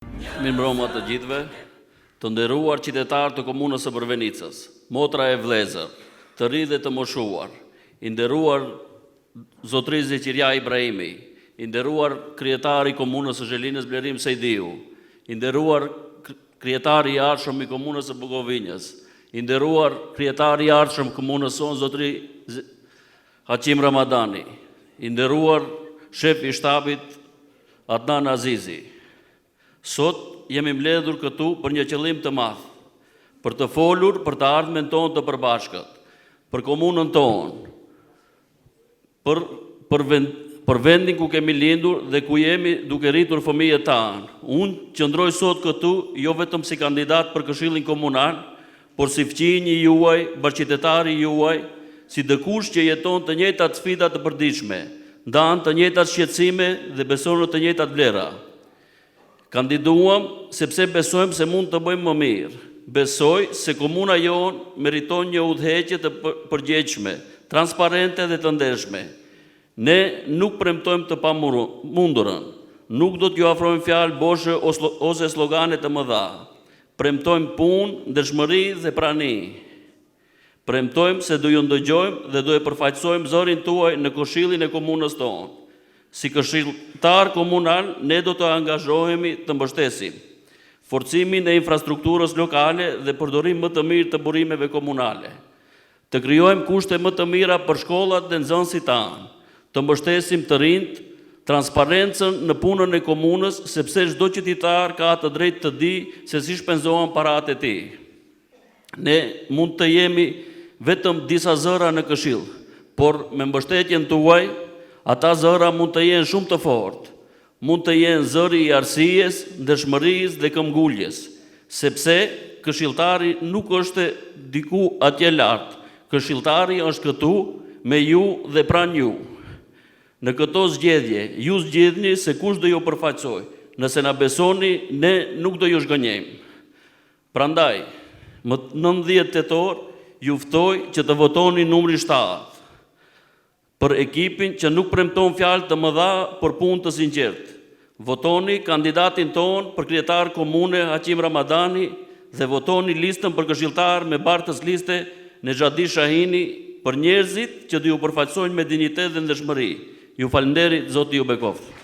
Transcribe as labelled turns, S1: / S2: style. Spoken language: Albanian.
S1: Mirëmbrëma të gjithëve, të nderuar qytetarë të komunës së Bërvenicës, motra e vëllezër, të ri dhe të moshuar, i nderuar zotërisë Qiria Ibrahimi, i nderuar kryetari i komunës së Zhelinës Blerim Sejdiu, i nderuar kryetari i ardhshëm i komunës së Bukovinjës, i nderuar kryetari i ardhshëm komunës sonë zotëri Haqim Ramadani, i nderuar shefi i shtabit Adnan Azizi. Sot jemi mbledhur këtu për një qëllim të madh, për të folur për të ardhmen tonë të përbashkët, për komunën tonë, për vendin ku kemi lindur dhe ku jemi duke rritur fëmijët tanë. Unë qëndroj sot këtu jo vetëm si kandidat për Këshillin Komunal, por si fëmijë juaj, bashkëqytetari juaj, si dikush që jeton të njëjtat sfida të përditshme, ndan të njëjtat shqetësime dhe beson në të njëjtat vlera. Kandiduam sepse besojmë se mund të bëjmë më mirë. Besoj se komuna jonë meriton një udhëheqje të përgjegjshme, transparente dhe të ndershme. Ne nuk premtojmë të pamundurën, nuk do t'ju afrojmë fjalë boshe ose slogane të mëdha. Premtojmë punë, ndershmëri dhe prani. Premtojmë se do ju ndëgjojmë dhe do e përfaqësojmë zërin tuaj në Këshillin e komunës tonë. Si këshilltar komunal, ne do të angazhohemi të mbështesim forcimin e infrastrukturës lokale dhe përdorim më të mirë të burimeve komunale. Të krijojmë kushte më të mira për shkollat dhe nxënësit tanë, të mbështesim të rinjt, transparencën në punën e komunës, sepse çdo qytetar ka të drejtë të di se si shpenzohen paratë e tij. Ne mund të jemi vetëm disa zëra në këshill, por me mbështetjen tuaj, ata zëra mund të jenë shumë të fortë, mund të jenë zëri i arsijes, ndershmërisë dhe këmbguljes, sepse këshilltari nuk është diku atje lart. Këshilltari është këtu me ju dhe pranë ju. Në këto zgjedhje, ju zgjidhni se kush do ju përfaqësoj. Nëse na besoni, ne nuk do ju zgënjejmë. Prandaj, më 19 tetor, ju ftoj që të votoni numri 7. Për ekipin që nuk premton fjalë të mëdha për punë të sinqertë. Votoni kandidatin ton për kryetar komune Haqim Ramadani dhe votoni listën për këshilltar me bartës liste Nexhadi Shahini për njerëzit që do ju përfaqësojnë me dinjitet dhe ndershmëri. Ju falenderoj, Zoti ju bekoft.